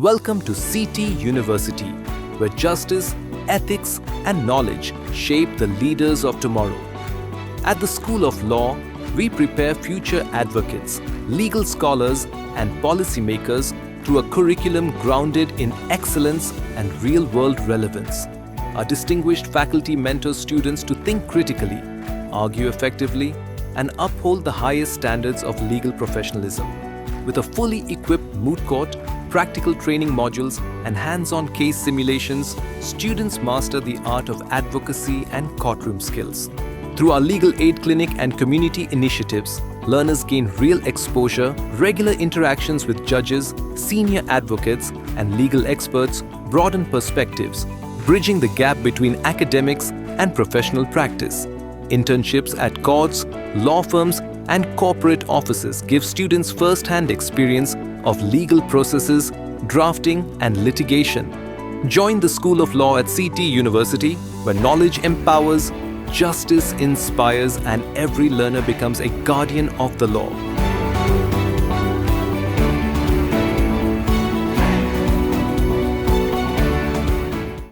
Welcome to CT University, where justice, ethics, and knowledge shape the leaders of tomorrow. At the School of Law, we prepare future advocates, legal scholars, and policymakers through a curriculum grounded in excellence and real-world relevance. Our distinguished faculty mentors students to think critically, argue effectively, and uphold the highest standards of legal professionalism. With a fully equipped moot court, practical training modules, and hands-on case simulations, students master the art of advocacy and courtroom skills. Through our legal aid clinic and community initiatives, learners gain real exposure, regular interactions with judges, senior advocates, and legal experts broaden perspectives, bridging the gap between academics and professional practice. Internships at courts, law firms, and corporate offices give students first-hand experience of legal processes, drafting, and litigation. Join the School of Law at CT University, where knowledge empowers, justice inspires, and every learner becomes a guardian of the law.